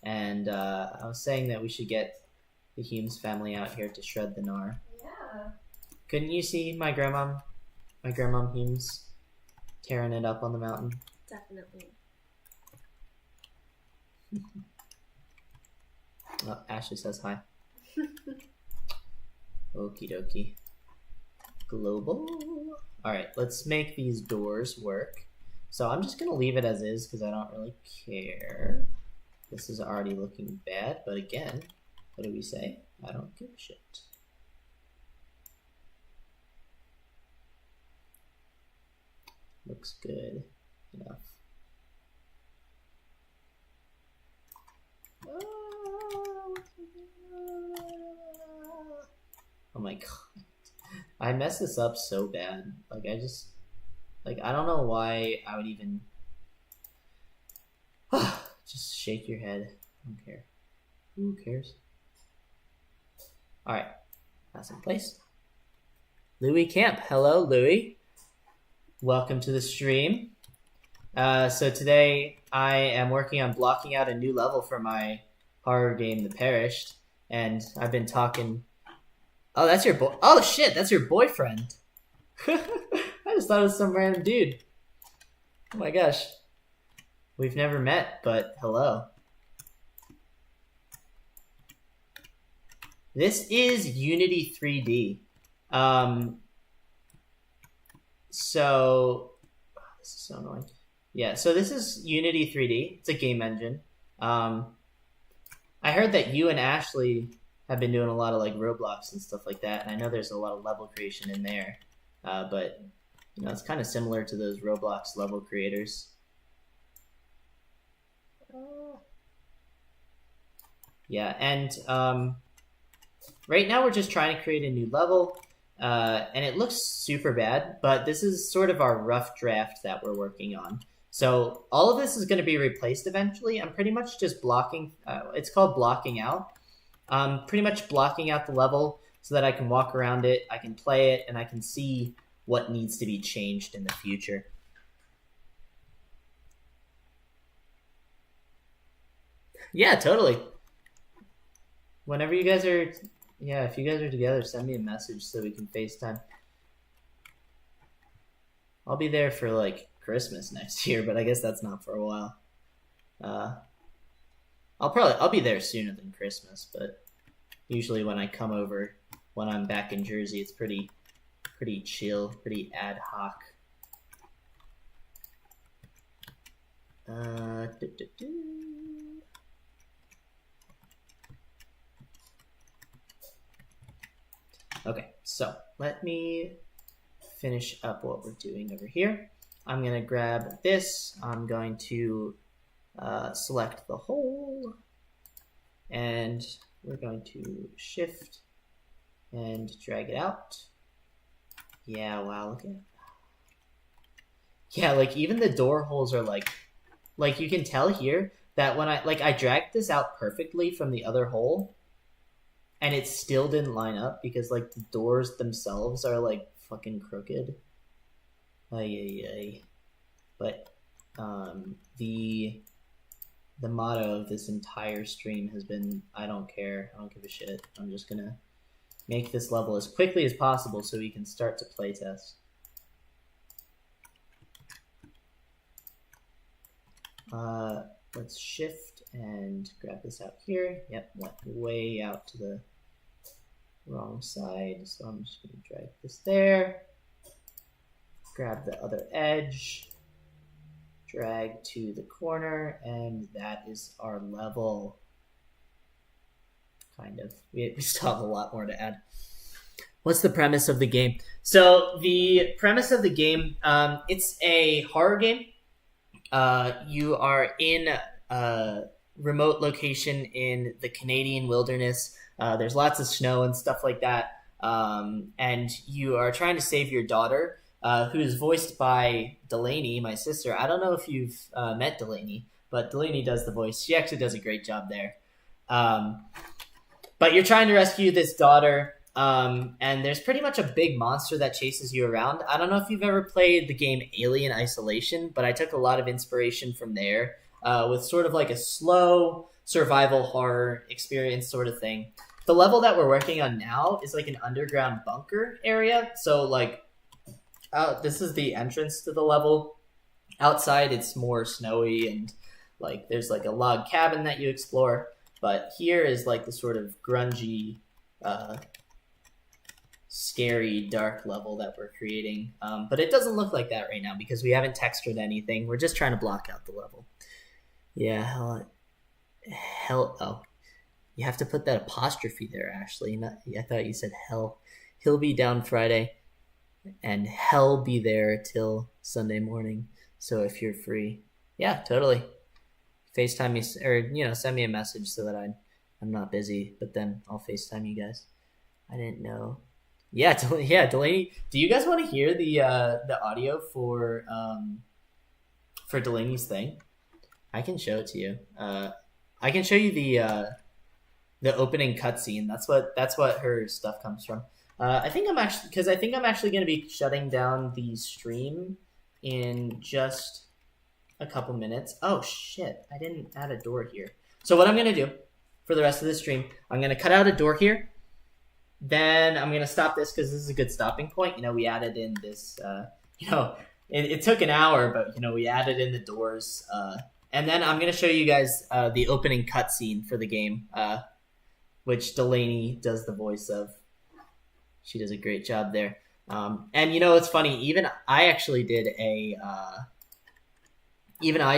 [SPEAKER 1] and I was saying that we should get the Humes family out here to shred the gnar.
[SPEAKER 2] Yeah.
[SPEAKER 1] Couldn't you see my grandma Humes tearing it up on the mountain?
[SPEAKER 2] Definitely.
[SPEAKER 1] Oh, Ashley says hi. Okie dokie. Global. Alright, let's make these doors work. So I'm just going to leave it as is because I don't really care. This is already looking bad, but again, what do we say? I don't give a shit. Looks good enough. Oh my god. I messed this up so bad. Like, I don't know why I would even... Just shake your head. I don't care. Who cares? Alright. That's in place. Louis Camp. Hello, Louis. Welcome to the stream. So today I am working on blocking out a new level for my horror game, The Perished. And I've been talking... Oh, that's your boy. Oh shit, that's your boyfriend. I just thought it was some random dude. Oh my gosh. We've never met, but hello. This is Unity3D. So this is so annoying. Yeah, so this is Unity3D. It's a game engine. I heard that you and Ashley have been doing a lot of like Roblox and stuff like that, and I know there's a lot of level creation in there, but you know, it's kind of similar to those Roblox level creators. Yeah, and right now we're just trying to create a new level, and it looks super bad, but this is sort of our rough draft that we're working on. So all of this is going to be replaced eventually. I'm pretty much just blocking, it's called blocking out. Pretty much blocking out the level so that I can walk around it, I can play it, and I can see what needs to be changed in the future. Yeah, totally. Whenever you guys are, yeah, if you guys are together, send me a message so we can FaceTime. I'll be there for like Christmas next year, but I guess that's not for a while. I'll be there sooner than Christmas, but usually when I come over, when I'm back in Jersey, it's pretty chill, pretty ad hoc. Okay, so let me finish up what we're doing over here. I'm gonna grab this. I'm going to select the whole, and we're going to shift and drag it out. Yeah, wow, look at it. Yeah, like even the door holes are like you can tell here that when I dragged this out perfectly from the other hole, and it still didn't line up because like the doors themselves are like fucking crooked. Ay, ay, ay. But the motto of this entire stream has been I don't care, I don't give a shit. I'm just gonna make this level as quickly as possible so we can start to playtest. Let's shift and grab this out here. Yep, went way out to the wrong side, so I'm just gonna drag this there. Grab the other edge, drag to the corner, and that is our level. Kind of. We still have a lot more to add. What's the premise of the game? So the premise of the game, it's a horror game. You are in a remote location in the Canadian wilderness. There's lots of snow and stuff like that. And you are trying to save your daughter, who is voiced by Delaney, my sister. I don't know if you've met Delaney, but Delaney does the voice. She actually does a great job there. But you're trying to rescue this daughter, and there's pretty much a big monster that chases you around. I don't know if you've ever played the game Alien Isolation, but I took a lot of inspiration from there, with sort of like a slow survival horror experience sort of thing. The level that we're working on now is like an underground bunker area. So like, this is the entrance to the level. Outside, it's more snowy and like there's like a log cabin that you explore. But here is like the sort of grungy, scary, dark level that we're creating. But it doesn't look like that right now because we haven't textured anything. We're just trying to block out the level. Yeah, hell, oh. You have to put that apostrophe there, Ashley. I thought you said hell. He'll be down Friday, and hell be there till Sunday morning. So if you're free, yeah, totally. FaceTime me, or send me a message so that I'm not busy. But then I'll FaceTime you guys. I didn't know. Yeah, Delaney. Do you guys want to hear the audio for Delaney's thing? I can show it to you. I can show you the opening cutscene. That's what her stuff comes from. I think I'm actually going to be shutting down the stream in just a couple minutes. Oh shit, I didn't add a door here. So what I'm going to do for the rest of the stream, I'm going to cut out a door here. Then I'm going to stop this because this is a good stopping point. We added in this, it took an hour, but we added in the doors. And then I'm going to show you guys the opening cutscene for the game, which Delaney does the voice of. She does a great job there. And it's funny, even I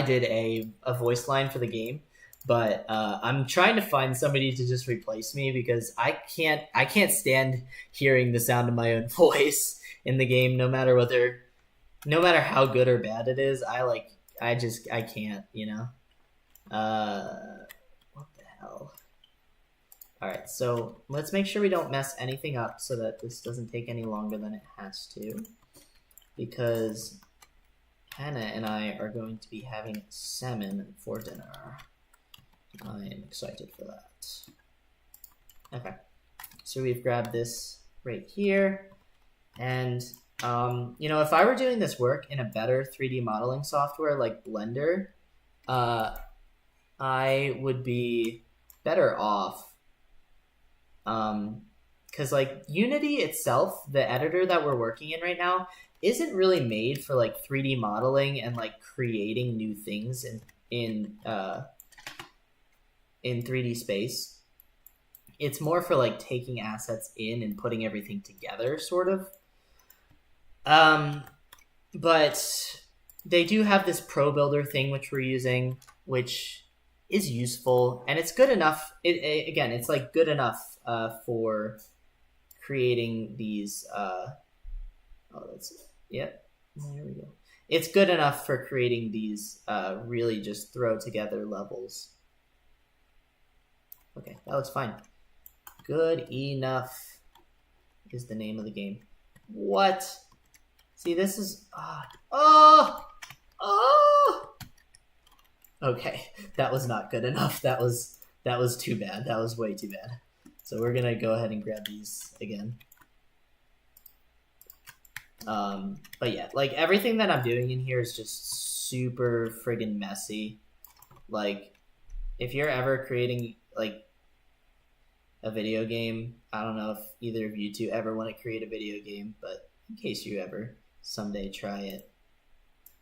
[SPEAKER 1] did a voice line for the game, but I'm trying to find somebody to just replace me because I can't stand hearing the sound of my own voice in the game, no matter how good or bad it is. I can't, what the hell? All right, so let's make sure we don't mess anything up so that this doesn't take any longer than it has to, because Hannah and I are going to be having salmon for dinner. I am excited for that. Okay, so we've grabbed this right here, and if I were doing this work in a better 3D modeling software like Blender, I would be better off. Because like Unity itself, the editor that we're working in right now, isn't really made for like 3D modeling and like creating new things in 3D space. It's more for like taking assets in and putting everything together, sort of. But they do have this ProBuilder thing which we're using, which is useful and it's good enough. It's like good enough for creating these. There we go. It's good enough for creating these really just throw together levels. Okay, that looks fine. Good enough is the name of the game. What? See, this is... Oh! Oh! Okay, that was not good enough. That was too bad. That was way too bad. So we're gonna go ahead and grab these again. But yeah, like everything that I'm doing in here is just super friggin' messy. Like, if you're ever creating like a video game, I don't know if either of you two ever want to create a video game, but in case you ever someday try it,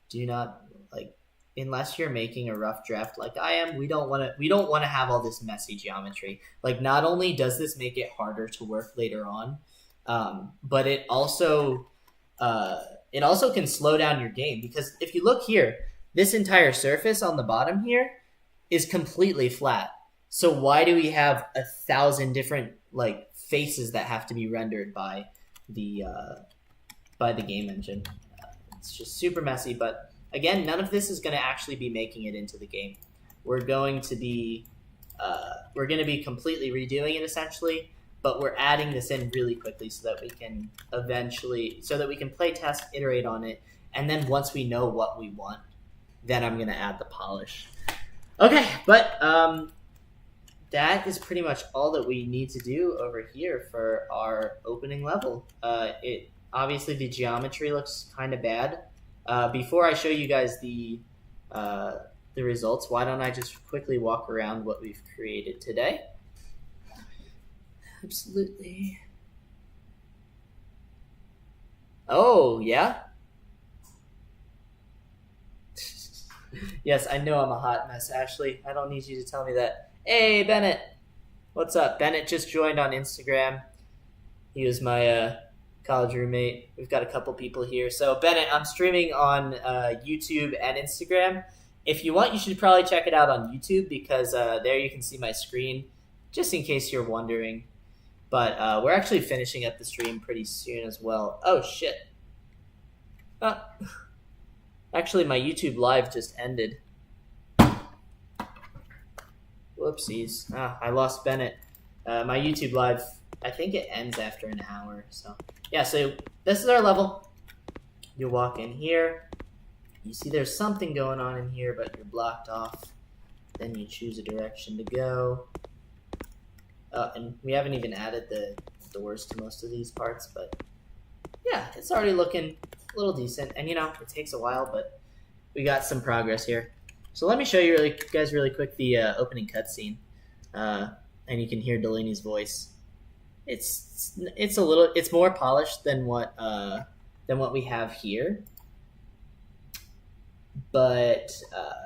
[SPEAKER 1] do not, like, unless you're making a rough draft like I am, we don't want to have all this messy geometry. Like, not only does this make it harder to work later on, but it also can slow down your game, because if you look here, this entire surface on the bottom here is completely flat. So why do we have 1,000 different like faces that have to be rendered by the game engine? It's just super messy. But again, none of this is going to actually be making it into the game. We're going to be completely redoing it essentially, but we're adding this in really quickly so that we can play test, iterate on it, and then once we know what we want, then I'm going to add the polish. Okay, but that is pretty much all that we need to do over here for our opening level. It obviously, the geometry looks kind of bad. Before I show you guys the results, why don't I just quickly walk around what we've created today? Absolutely. Oh, yeah? Yes, I know I'm a hot mess, Ashley. I don't need you to tell me that. Hey, Bennett. What's up? Bennett just joined on Instagram. He was my college roommate. We've got a couple people here. So, Bennett, I'm streaming on YouTube and Instagram. If you want, you should probably check it out on YouTube, because there you can see my screen, just in case you're wondering. But we're actually finishing up the stream pretty soon as well. Oh, shit. Actually, my YouTube live just ended. Whoopsies. I lost Bennett. My YouTube live, I think it ends after an hour. So yeah, so this is our level. You walk in here. You see there's something going on in here, but you're blocked off. Then you choose a direction to go. And we haven't even added the doors to most of these parts, but yeah, it's already looking a little decent. And, you know, it takes a while, but we got some progress here. So let me show you guys really quick the opening cutscene, and you can hear Delaney's voice. It's more polished than what we have here, but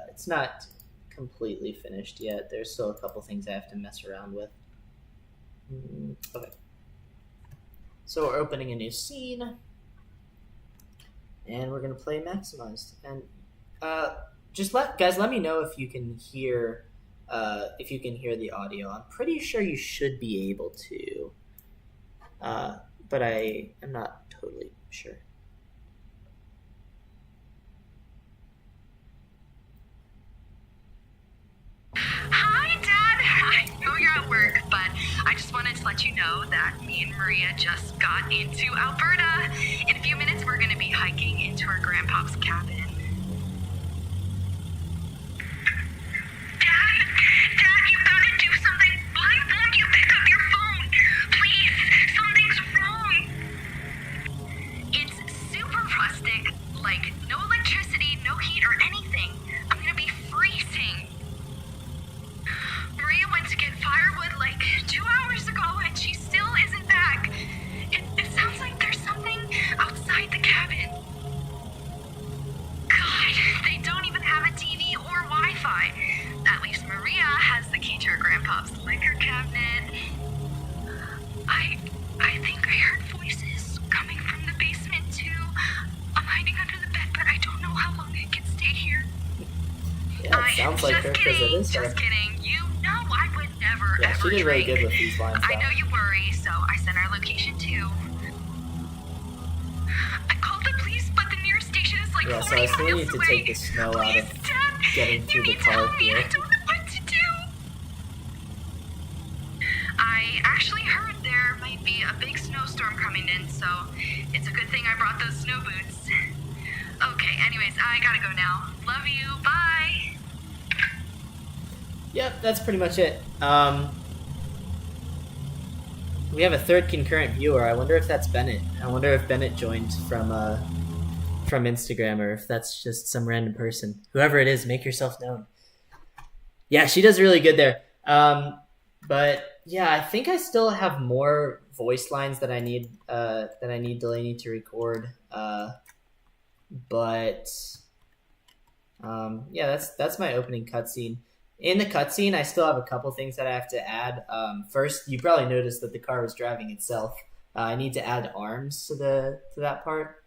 [SPEAKER 1] it's not completely finished yet. There's still a couple things I have to mess around with. Okay. So we're opening a new scene, and we're gonna play maximized. And let me know if you can hear the audio. I'm pretty sure you should be able to, but I am not totally sure.
[SPEAKER 3] Hi, Dad. I know you're at work, but I just wanted to let you know that me and Maria just got into Alberta. In a few minutes, we're going to be hiking into our grandpa's cabin. Dad, you gotta do something. Why won't you pick up your phone? Please, something's wrong. It's super rustic, like no electricity, no heat or anything. I'm gonna be freezing. Maria went to get firewood like 2 hours ago and she still isn't back. It sounds like there's something outside the cabin. God, they don't even have a TV or Wi-Fi. At least Maria has the key to her grandpa's liquor cabinet. I think I heard voices coming from the basement too. I'm hiding under the bed, but I don't know how long I can stay here.
[SPEAKER 1] Yeah, it sounds like her because it is her.
[SPEAKER 3] Just kidding. You know I would never
[SPEAKER 1] Yeah,
[SPEAKER 3] ever
[SPEAKER 1] she did really
[SPEAKER 3] drink.
[SPEAKER 1] good with these lines.
[SPEAKER 3] I know you worry, so I sent our location too. I called the police, but the nearest station is like 40
[SPEAKER 1] so I still
[SPEAKER 3] miles
[SPEAKER 1] need to
[SPEAKER 3] away.
[SPEAKER 1] take the snow out
[SPEAKER 3] Please,
[SPEAKER 1] of
[SPEAKER 3] Dad,
[SPEAKER 1] getting through the
[SPEAKER 3] you
[SPEAKER 1] car
[SPEAKER 3] tell me.
[SPEAKER 1] here.
[SPEAKER 3] I don't know what to do. I actually heard there might be a big snowstorm coming in, so It's a good thing I brought those snow boots. Okay, anyways, I gotta go now. Love you, bye!
[SPEAKER 1] Yep, that's pretty much it. We have a third concurrent viewer. I wonder if that's Bennett. I wonder if Bennett joined from Instagram, or if that's just some random person. Whoever it is, make yourself known. Yeah, she does really good there. But yeah, I think I still have more voice lines that I need Delaney to record. But yeah, that's my opening cutscene. In the cutscene, I still have a couple things that I have to add. First, you probably noticed that the car was driving itself. I need to add arms to that part.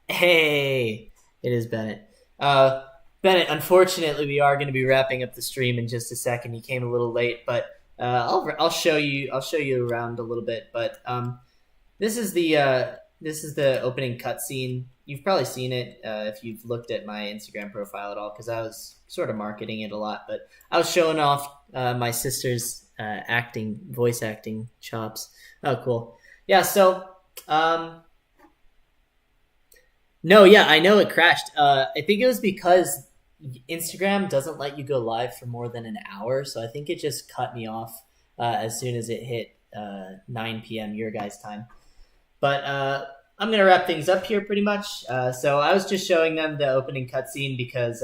[SPEAKER 1] Hey, it is Bennett. Bennett, unfortunately, we are going to be wrapping up the stream in just a second. You came a little late, but I'll show you around a little bit. But this is the opening cutscene. You've probably seen it if you've looked at my Instagram profile at all, because I was sort of marketing it a lot. But I was showing off my sister's voice acting chops. Oh, cool. Yeah. So. No, yeah, I know it crashed. I think it was because Instagram doesn't let you go live for more than an hour, so I think it just cut me off as soon as it hit 9 p.m. your guys' time. But I'm going to wrap things up here pretty much. So I was just showing them the opening cutscene because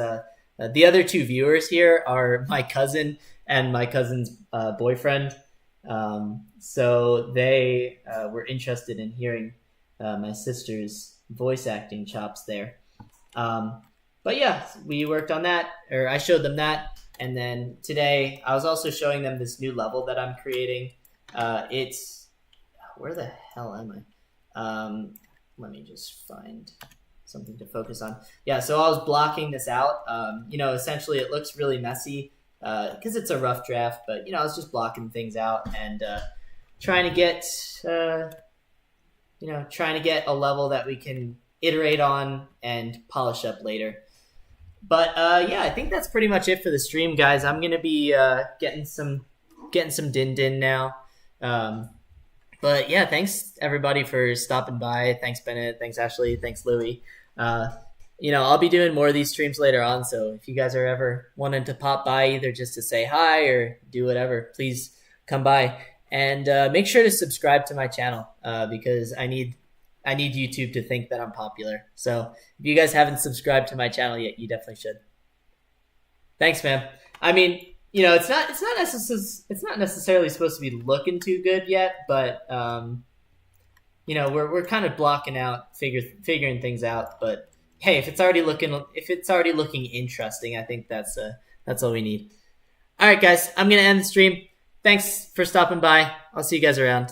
[SPEAKER 1] the other two viewers here are my cousin and my cousin's boyfriend. So they were interested in hearing my sister's voice acting chops there. But yeah, we worked on that, or I showed them that. And then today I was also showing them this new level that I'm creating. It's, where the hell am I? Let me just find something to focus on. Yeah, so I was blocking this out. Essentially it looks really messy because it's a rough draft, but I was just blocking things out and trying to get a level that we can iterate on and polish up later. But yeah, I think that's pretty much it for the stream, guys. I'm gonna be getting some din now. But yeah, thanks everybody for stopping by. Thanks Bennett, thanks Ashley, thanks Louie. I'll be doing more of these streams later on, so if you guys are ever wanting to pop by either just to say hi or do whatever, please come by. And make sure to subscribe to my channel because I need YouTube to think that I'm popular. So if you guys haven't subscribed to my channel yet, you definitely should. Thanks, man. I mean, it's not necessarily supposed to be looking too good yet, but we're kind of blocking out, figuring things out. But hey, if it's already looking interesting, I think that's all we need. All right, guys, I'm gonna end the stream. Thanks for stopping by. I'll see you guys around.